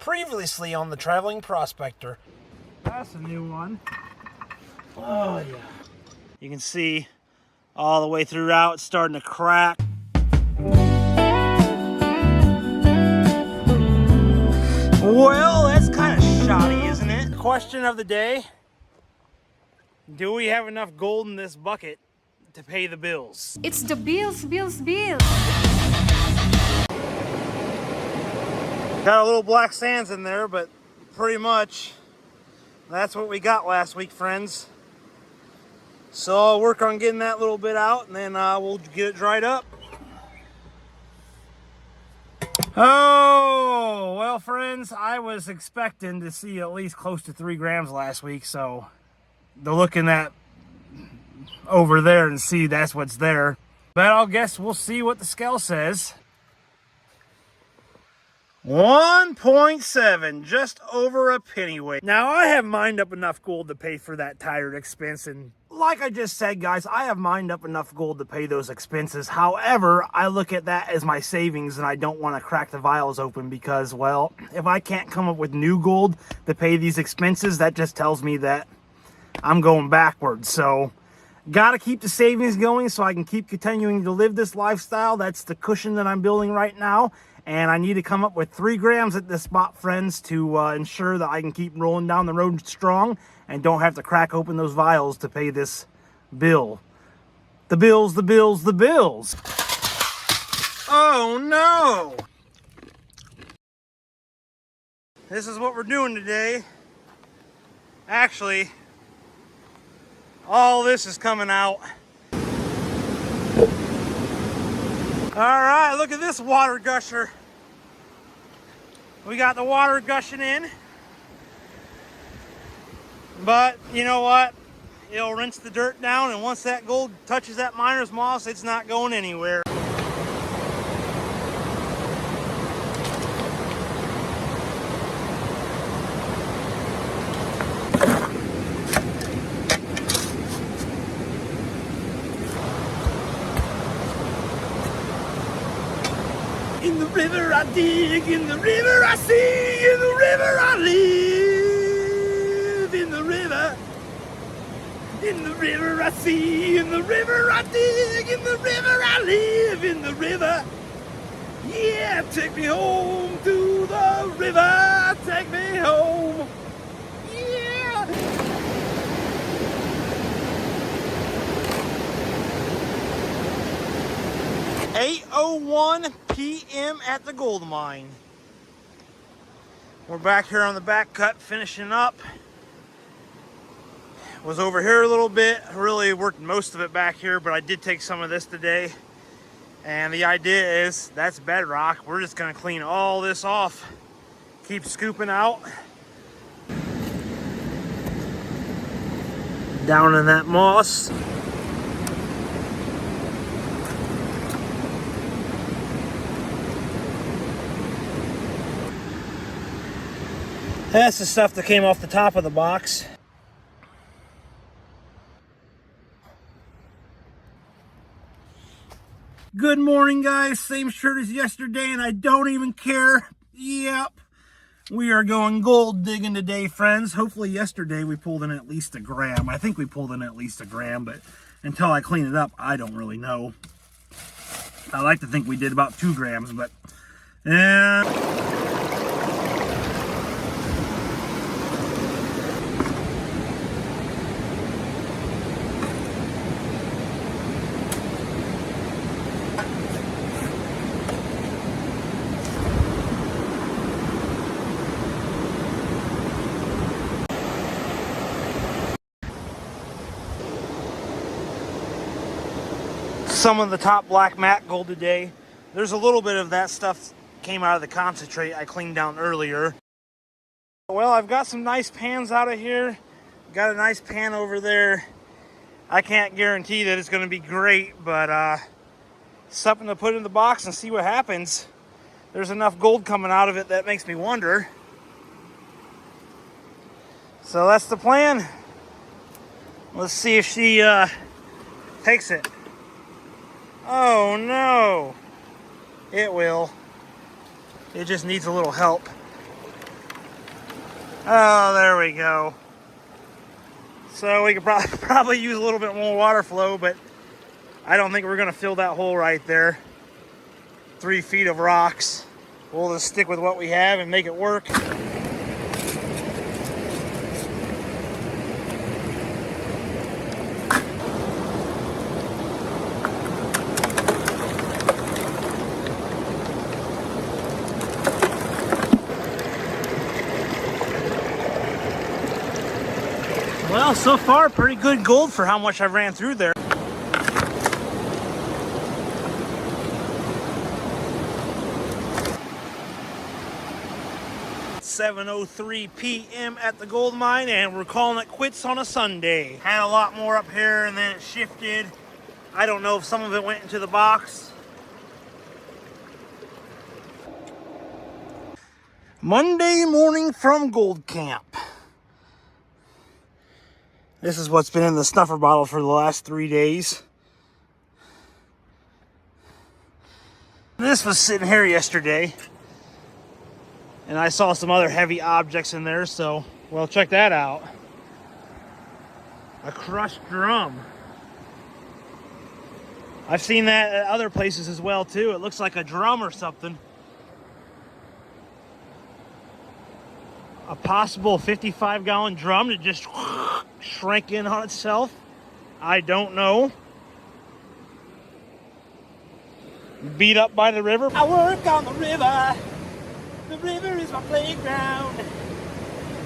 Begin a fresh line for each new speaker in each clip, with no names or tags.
Previously on the Traveling Prospector. That's a new one. Oh, yeah. You can see all the way throughout, it's starting to crack. Well, that's kind of shoddy, isn't it? Question of the day. Do we have enough gold in this bucket to pay the bills?
It's the bills.
Got a little black sands in there, but pretty much that's what we got last week, friends. So I'll work on getting that little bit out, and then we'll get it dried up. Oh, well, friends, I was expecting to see at least close to 3 grams last week, so they're looking at over there and see that's what's there. But I guess we'll see what the scale says. 1.7, just over a pennyweight. Now, I have mined up enough gold to pay for that tire expense, and like I just said, guys, I have mined up enough gold to pay those expenses. However, I look at that as my savings, and I don't want to crack the vials open because, well, if I can't come up with new gold to pay these expenses, that just tells me that I'm going backwards. So, got to keep the savings going so I can keep continuing to live this lifestyle. That's the cushion that I'm building right now. And I need to come up with 3 grams at this spot, friends, to ensure that I can keep rolling down the road strong and don't have to crack open those vials to pay this bill. The bills. Oh, no. This is what we're doing today. Actually, all this is coming out. All right, look at this water gusher. We got the water gushing in. But you know what? It'll rinse the dirt down, and once that gold touches that miner's moss, it's not going anywhere. In the river I dig, in the river I see, in the river I live. In the river I see, in the river I dig, in the river I live, in the river. Yeah, take me home to the river, take me home. Yeah. "8:01 p.m. at the gold mine." We're back here on the back cut finishing up. Was over here a little bit. Really worked most of it back here, but I did take some of this today. And the idea is that's bedrock. We're just gonna clean all this off. Keep scooping out. Down in that moss. That's the stuff that came off the top of the box. Good morning, guys. Same shirt as yesterday, and I don't even care. Yep. We are going gold digging today, friends. Hopefully yesterday we pulled in at least a gram. I think we pulled in at least a gram, but until I clean it up, I don't really know. I like to think we did about 2 grams, but some of the top black matte gold today. There's a little bit of that stuff came out of the concentrate I cleaned down earlier. Well, I've got some nice pans out of here. Got a nice pan over there. I can't guarantee that it's going to be great, but something to put in the box and see what happens. There's enough gold coming out of it that makes me wonder. So that's the plan. Let's see if she takes it. Oh no, it will. It just needs a little help. Oh, there we go. So we could probably use a little bit more water flow, but I don't think we're going to fill that hole right there. 3 feet of rocks. We'll just stick with what we have and make it work. Well, so far, pretty good gold for how much I ran through there. It's 7:03 p.m. at the gold mine, and we're calling it quits on a Sunday. Had a lot more up here, and then it shifted. I don't know if some of it went into the box. Monday morning from gold camp. This is what's been in the snuffer bottle for the last 3 days. This was sitting here yesterday, and I saw some other heavy objects in there, so, well, check that out. A crushed drum. I've seen that at other places as well, too. It looks like a drum or something. A possible 55-gallon drum that just shrank in on itself. I don't know. Beat up by the river. I work on the river. The river is my playground.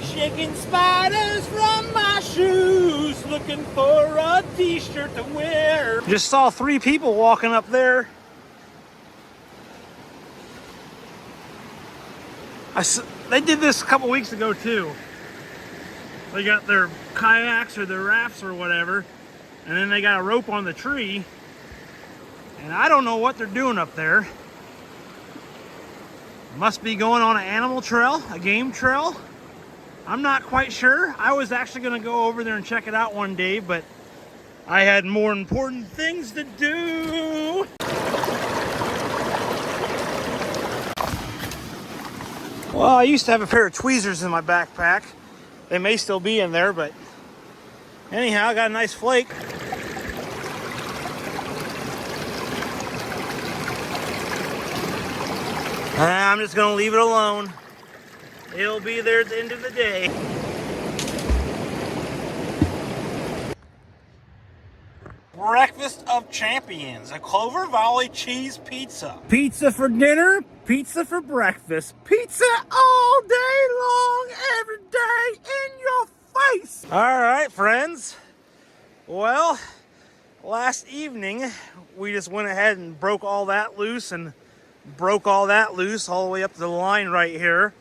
Shaking spiders from my shoes. Looking for a t-shirt to wear. Just saw 3 people walking up there. They did this a couple weeks ago too. They got their kayaks or their rafts or whatever, and then they got a rope on the tree, and I don't know what they're doing up there. Must be going on an animal trail, a game trail. I'm not quite sure. I was actually going to go over there and check it out one day, but I had more important things to do. Well, I used to have a pair of tweezers in my backpack. They may still be in there, but anyhow, I got a nice flake. I'm just gonna leave it alone. It'll be there at the end of the day. Breakfast of Champions, a Clover Valley cheese pizza. Pizza for dinner, pizza for breakfast. Pizza all day long, every day, in your face. All right, friends. Well, last evening, we just went ahead and broke all that loose and broke all that loose all the way up to the line right here.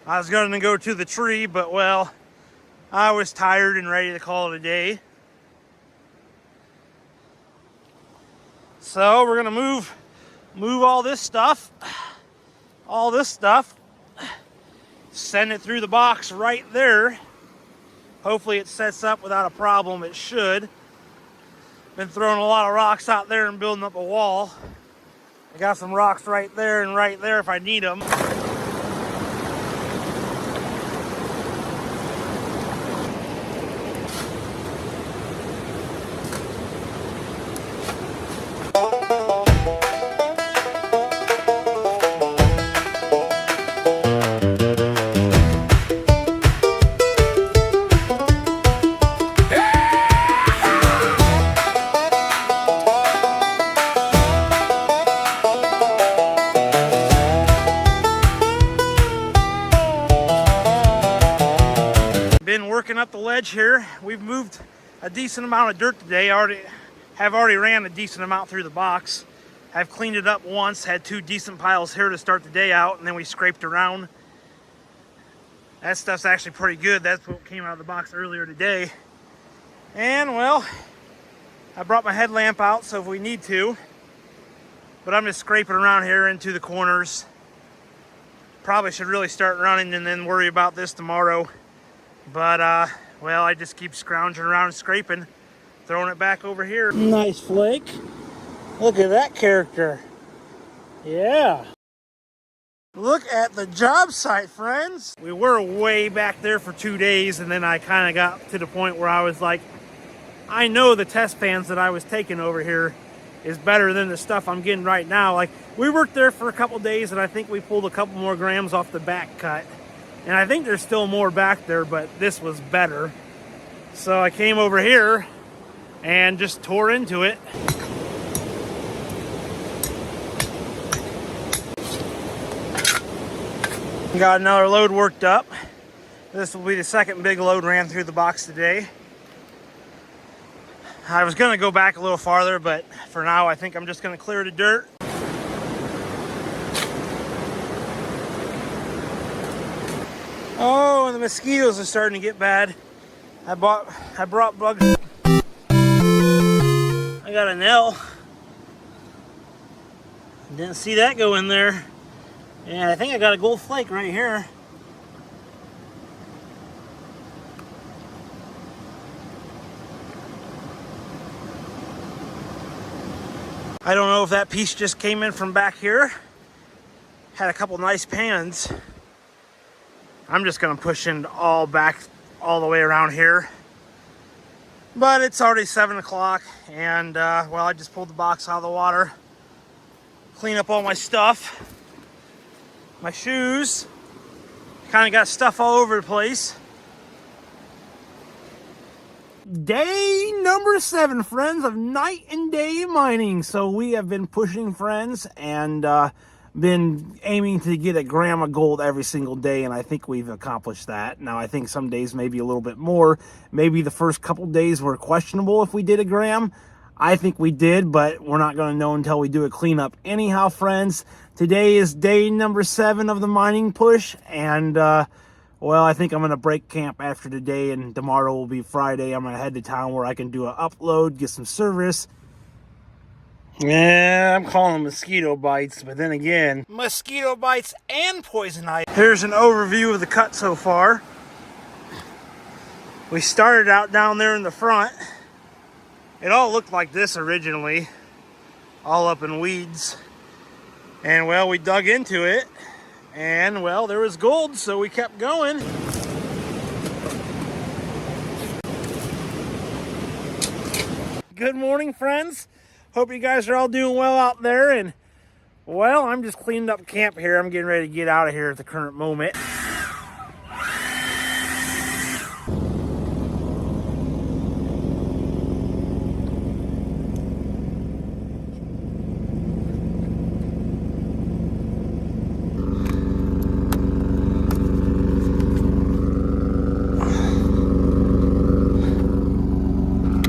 I was going to go to the tree, but well, I was tired and ready to call it a day. So we're gonna move all this stuff, send it through the box right there. Hopefully it sets up without a problem. It should. Been throwing a lot of rocks out there and building up a wall. I got some rocks right there and right there if I need them. Working up the ledge here. We've moved a decent amount of dirt today. Have already ran a decent amount through the box. I've cleaned it up once, had 2 decent piles here to start the day out, and then we scraped around. That stuff's actually pretty good. That's what came out of the box earlier today. And well, I brought my headlamp out so if we need to, but I'm just scraping around here into the corners. Probably should really start running and then worry about this tomorrow. But, well, I just keep scrounging around and scraping, throwing it back over here. Nice flake. Look at that character. Yeah. Look at the job site, friends. We were way back there for 2 days, and then I kind of got to the point where I was like, I know the test pans that I was taking over here is better than the stuff I'm getting right now. Like, we worked there for a couple days, and I think we pulled a couple more grams off the back cut. And I think there's still more back there, but this was better. So I came over here and just tore into it. Got another load worked up. This will be the second big load ran through the box today. I was gonna go back a little farther, but for now I think I'm just gonna clear the dirt. Oh, and the mosquitoes are starting to get bad. I brought bugs. I got a nail. Didn't see that go in there. And I think I got a gold flake right here. I don't know if that piece just came in from back here. Had a couple nice pans. I'm just gonna push in all the way around here. But it's already 7 o'clock, and well, I just pulled the box out of the water. Clean up all my stuff. My shoes. Kind of got stuff all over the place. Day number 7, friends, of night and day mining. So we have been pushing, friends, and been aiming to get a gram of gold every single day, and I think we've accomplished that. Now, I think some days maybe a little bit more. Maybe the first couple days were questionable if we did a gram. I think we did, but we're not going to know until we do a cleanup. Anyhow, friends, today is day number 7 of the mining push, and well, I think I'm going to break camp after today, and tomorrow will be Friday. I'm going to head to town where I can do an upload, get some service. Yeah, I'm calling them mosquito bites, but then again, mosquito bites and poison ivy. Here's an overview of the cut so far. We started out down there in the front. It all looked like this originally, all up in weeds. And well, we dug into it, and well, there was gold, so we kept going. Good morning, friends. Hope you guys are all doing well out there, and well, I'm just cleaning up camp here. I'm getting ready to get out of here at the current moment.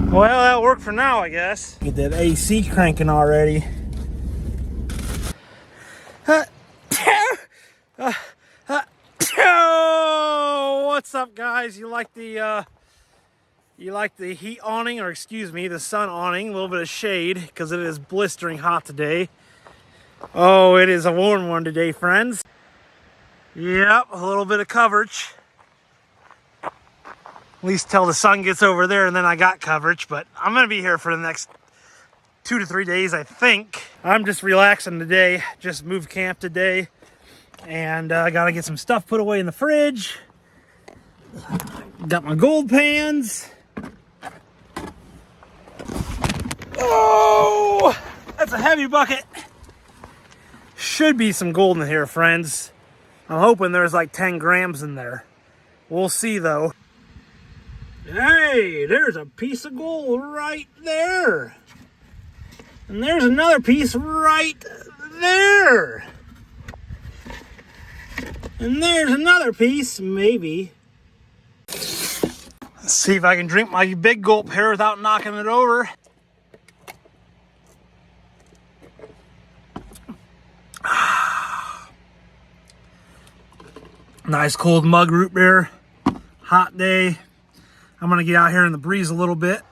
Well, that'll work for now, I guess. Get that AC cranking already. What's up, guys? You like the heat awning, or excuse me, the sun awning? A little bit of shade because it is blistering hot today. Oh, it is a warm one today, friends. Yep, a little bit of coverage. At least till the sun gets over there, and then I got coverage. But I'm gonna be here for the next 2 to 3 days, I think. I'm just relaxing today. Just moved camp today, and I gotta get some stuff put away in the fridge. Got my gold pans. Oh, that's a heavy bucket. Should be some gold in here, friends. I'm hoping there's like 10 grams in there. We'll see, though. Hey, there's a piece of gold right there. And there's another piece right there. And there's another piece, maybe. Let's see if I can drink my big gulp here without knocking it over. Nice cold mug root beer. Hot day. I'm gonna get out here in the breeze a little bit.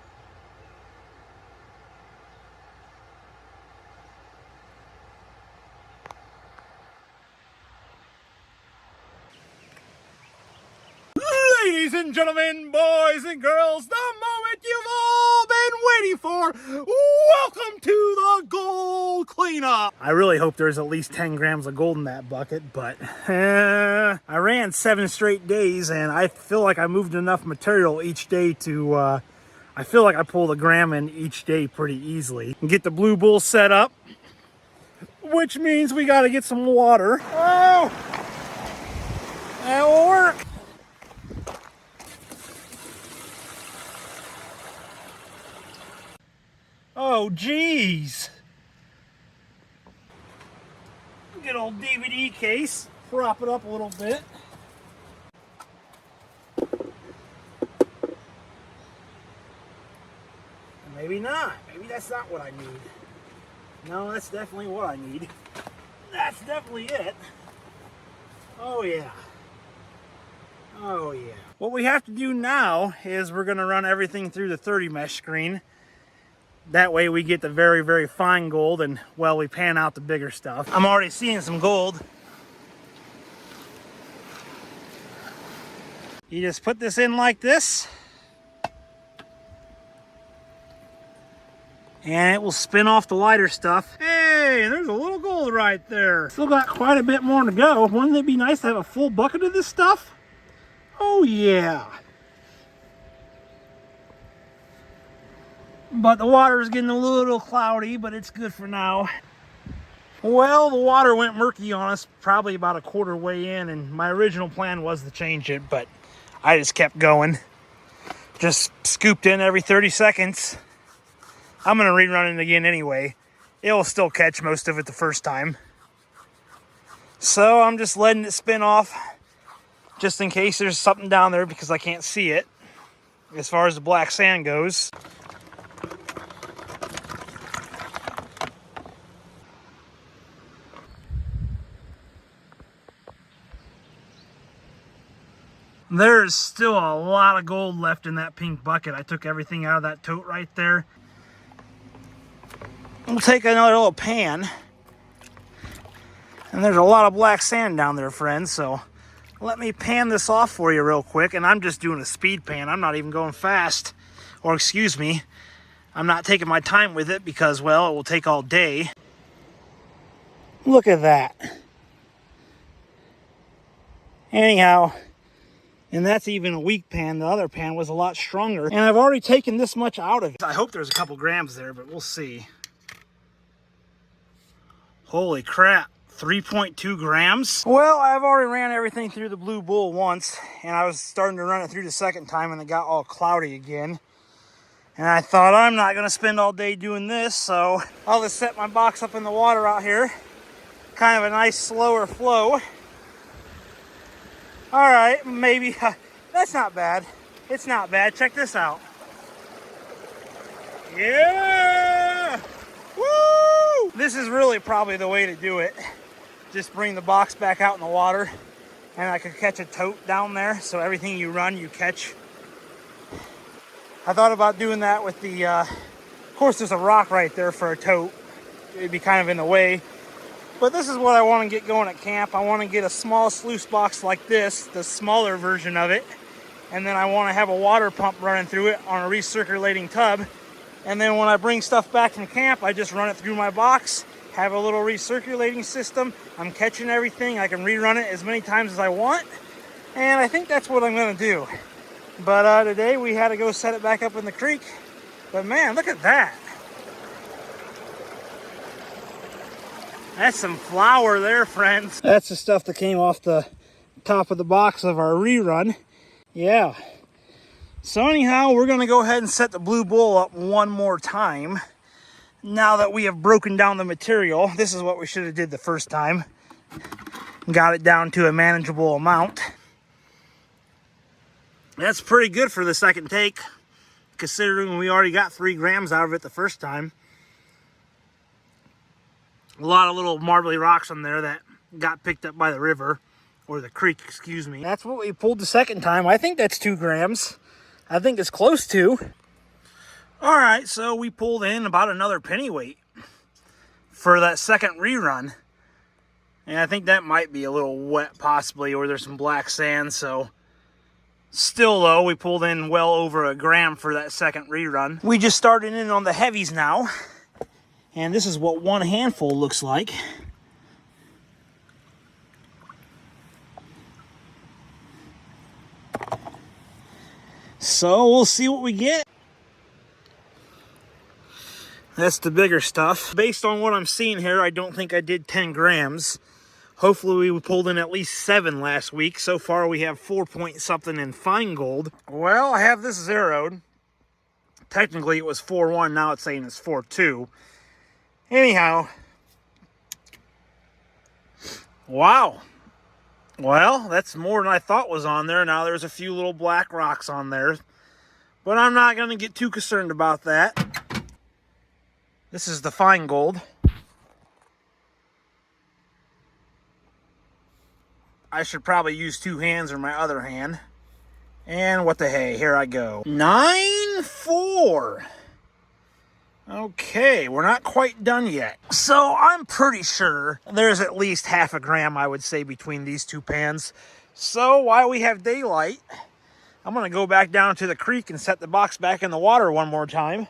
Ladies and gentlemen, boys and girls, the moment you've all been
waiting for. Welcome to the gold cleanup.
I really hope there's at least 10 grams of gold in that bucket, but I ran 7 straight days, and I feel like I moved enough material each day to, I feel like I pulled a gram in each day pretty easily. And get the Blue Bull set up, which means we got to get some water. Oh, that will work. Oh, geez. Good old DVD case. Prop it up a little bit. Maybe not. Maybe that's not what I need. No, that's definitely what I need. That's definitely it. Oh, yeah. Oh, yeah. What we have to do now is we're going to run everything through the 30 mesh screen. That way we get the very, very fine gold and, well, we pan out the bigger stuff. I'm already seeing some gold. You just put this in like this. And it will spin off the lighter stuff. Hey, there's a little gold right there. Still got quite a bit more to go. Wouldn't it be nice to have a full bucket of this stuff? Oh, yeah. But the water is getting a little cloudy, but it's good for now. Well, the water went murky on us probably about a quarter way in, and my original plan was to change it, but I just kept going. Just scooped in every 30 seconds. I'm going to rerun it again anyway. It will still catch most of it the first time. So I'm just letting it spin off just in case there's something down there because I can't see it as far as the black sand goes. There's still a lot of gold left in that pink bucket. I took everything out of that tote right there. We'll take another little pan. And there's a lot of black sand down there, friends, so let me pan this off for you real quick. And I'm just doing a speed pan. I'm not even going fast. Or excuse me, I'm not taking my time with it because, well, it will take all day. Look at that. Anyhow, and that's even a weak pan. The other pan was a lot stronger. And I've already taken this much out of it. I hope there's a couple grams there, but we'll see. Holy crap, 3.2 grams. Well, I've already ran everything through the Blue Bull once, and I was starting to run it through the second time, and it got all cloudy again. And I thought, I'm not gonna spend all day doing this, so I'll just set my box up in the water out here. Kind of a nice slower flow. All right, maybe, that's not bad. It's not bad, check this out. Yeah! Woo! This is really probably the way to do it. Just bring the box back out in the water, and I could catch a tote down there, so everything you run, you catch. I thought about doing that with the, of course there's a rock right there for a tote. It'd be kind of in the way. But this is what I want to get going at camp. I want to get a small sluice box like this, the smaller version of it. And then I want to have a water pump running through it on a recirculating tub. And then when I bring stuff back from camp, I just run it through my box, have a little recirculating system. I'm catching everything. I can rerun it as many times as I want. And I think that's what I'm going to do. But today we had to go set it back up in the creek. But man, look at that. That's some flour there, friends. That's the stuff that came off the top of the box of our rerun. Yeah. So anyhow, we're going to go ahead and set the Blue Bull up one more time. Now that we have broken down the material, this is what we should have did the first time. Got it down to a manageable amount. That's pretty good for the second take, considering we already got 3 grams out of it the first time. A lot of little marbly rocks on there that got picked up by the river, or the creek, excuse me. That's what we pulled the second time. I think that's 2 grams. I think it's close to. All right, so we pulled in about another pennyweight for that second rerun. And I think that might be a little wet possibly, or there's some black sand, so Still though, we pulled in well over a gram for that second rerun. We just started in on the heavies now. And this is what one handful looks like. So we'll see what we get. That's the bigger stuff. Based on what I'm seeing here, I don't think I did 10 grams. Hopefully we pulled in at least 7 last week. So far we have 4 point something in fine gold. Well, I have this zeroed. Technically it was 4.1, now it's saying it's 4.2. Anyhow. Wow. Well, that's more than I thought was on there. Now there's a few little black rocks on there. But I'm not going to get too concerned about that. This is the fine gold. I should probably use 2 hands or my other hand. And what the hey, here I go. 9.4. Okay, we're not quite done yet. So I'm pretty sure there's at least half a gram, I would say, between these 2 pans. So while we have daylight, I'm going to go back down to the creek and set the box back in the water one more time.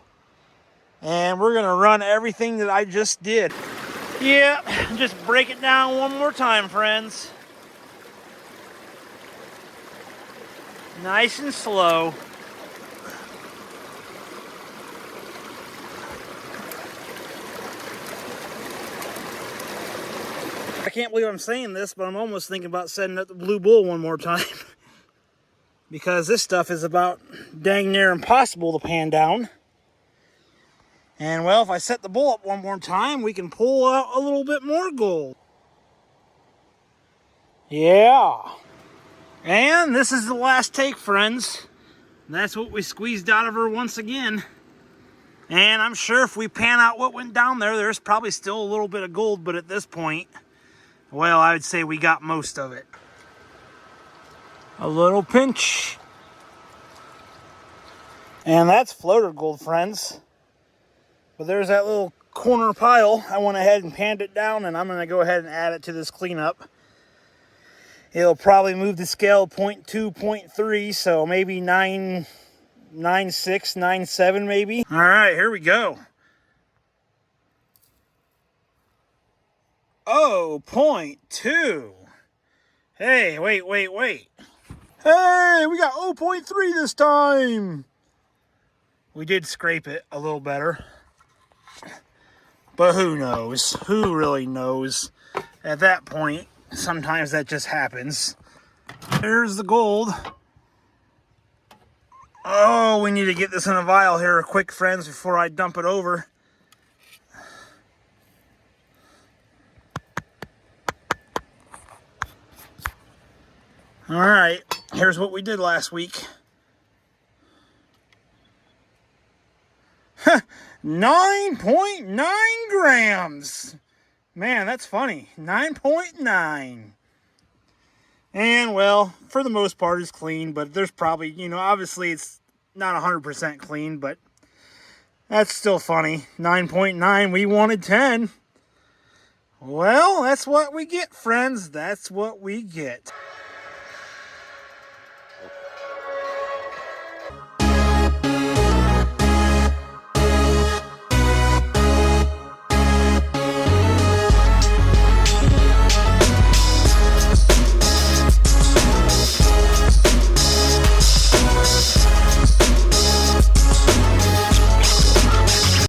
And we're going to run everything that I just did. Yeah, just break it down one more time, friends. Nice and slow. I can't believe I'm saying this, but I'm almost thinking about setting up the Blue Bull one more time. Because this stuff is about dang near impossible to pan down. And well, if I set the bull up one more time, we can pull out a little bit more gold. Yeah. And this is the last take, friends. That's what we squeezed out of her once again. And I'm sure if we pan out what went down there, there's probably still a little bit of gold, but at this point, well, I would say we got most of it. A little pinch. And that's floater gold, friends. But there's that little corner pile. I went ahead and panned it down, and I'm going to go ahead and add it to this cleanup. It'll probably move the scale 0.2, 0.3, so maybe 9.6, 9.7 maybe. All right, here we go. Oh, 0.2. Hey, wait. Hey, we got 0.3 this time. We did scrape it a little better. But who knows? Who really knows? At that point, sometimes that just happens. There's the gold. Oh, we need to get this in a vial here quick, friends, before I dump it over. All right, here's what we did last week. 9.9 grams. Man, that's funny. 9.9. And, well, for the most part, it's clean, but there's probably, you know, obviously it's not 100% clean, but that's still funny. 9.9, we wanted 10. Well, that's what we get, friends. That's what we get.